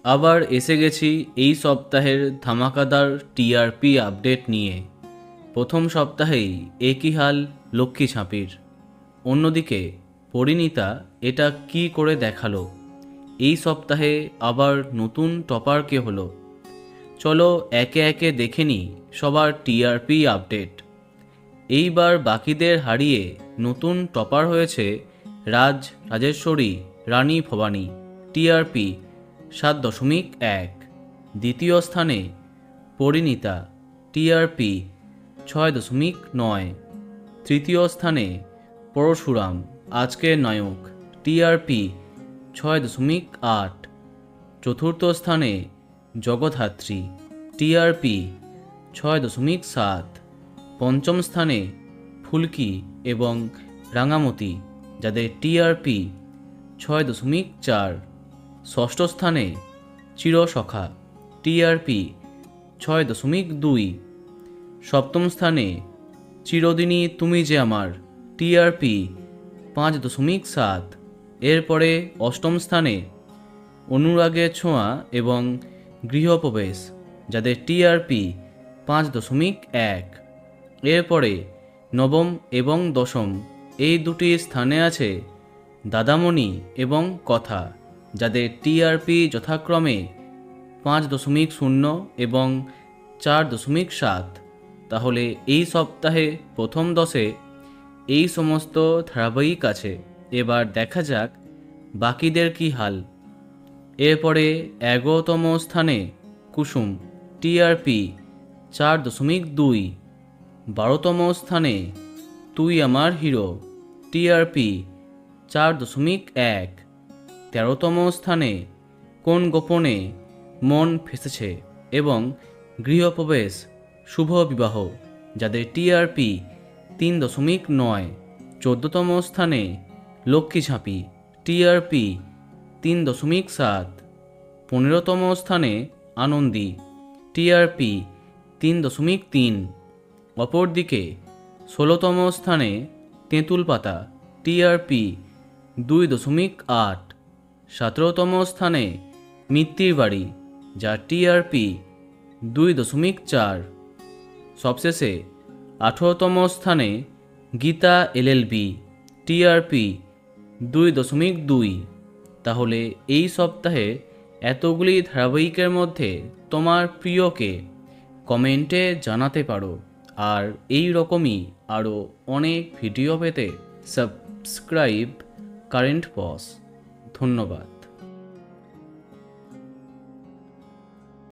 আবার এসে গেছি এই সপ্তাহের ধামাকাদার টিআরপি আপডেট নিয়ে। প্রথম সপ্তাহেই একই হাল লক্ষ্মী ঝাঁপির। অন্যদিকে পরিণীতা এটা কি করে দেখালো? এই সপ্তাহে আবার নতুন টপার কে হলো? চলো একে একে দেখে নিই সবার টিআরপি আপডেট। এইবার বাকিদের হারিয়ে নতুন টপার হয়েছে রাজেশ্বরী রানী ভবানী, টিআরপি 7.1। দ্বিতীয় স্থানে পরিণীতা, টিআরপি 6.9। তৃতীয় স্থানে পরশুরাম, আজকের নায়ক, টিআরপি 6.8। চতুর্থ স্থানে জগদ্ধাত্রী, টিআরপি 6.7। পঞ্চম স্থানে ফুলকি এবং রাঙামতি, যাদের টিআরপি 6.4। ষষ্ঠ স্থানে চিরসখা, টিআরপি 6.2। সপ্তম স্থানে চিরদিনই তুমি যে আমার, টিআরপি 5.7। এরপরে অষ্টম স্থানে অনুরাগের ছোঁয়া এবং গৃহপ্রবেশ, যাদের টিআরপি 5.1। এরপরে নবম এবং দশম এই দুটি স্থানে আছে দাদামণি এবং কথা, যাদের টিআরপি যথাক্রমে 5.0 এবং 4.7। তাহলে এই সপ্তাহে প্রথম 10-এ এই সমস্ত ধারাবাহিক আছে। এবার দেখা যাক বাকিদের কি হাল। এরপরে 11তম স্থানে কুসুম, টিআরপি 4.2। 12তম স্থানে তুই আমার হিরো, টিআরপি 4.1। 13তম স্থানে কোন গোপনে মন ফেসেছে এবং গৃহপ্রবেশ শুভ বিবাহ, যাদের টিআরপি 3.9। 14তম স্থানে লক্ষ্মী ঝাঁপি, টিআরপি 3.7। 15তম স্থানে আনন্দী, টিআরপি 3.3। অপরদিকে 16তম স্থানে তেঁতুল পাতা, টিআরপি 2.8। 17তম স্থানে মিত্তির বাড়ি, যার টিআরপি 2.4। সবশেষে 18তম স্থানে গীতা এলএলবি, টিআরপি 2.2। তাহলে এই সপ্তাহে এতগুলি ধারাবাহিকের মধ্যে তোমার প্রিয়কে কমেন্টে জানাতে পারো। আর এই রকমই আরও অনেক ভিডিও পেতে সাবস্ক্রাইব কারেন্ট বস। ধন্যবাদ।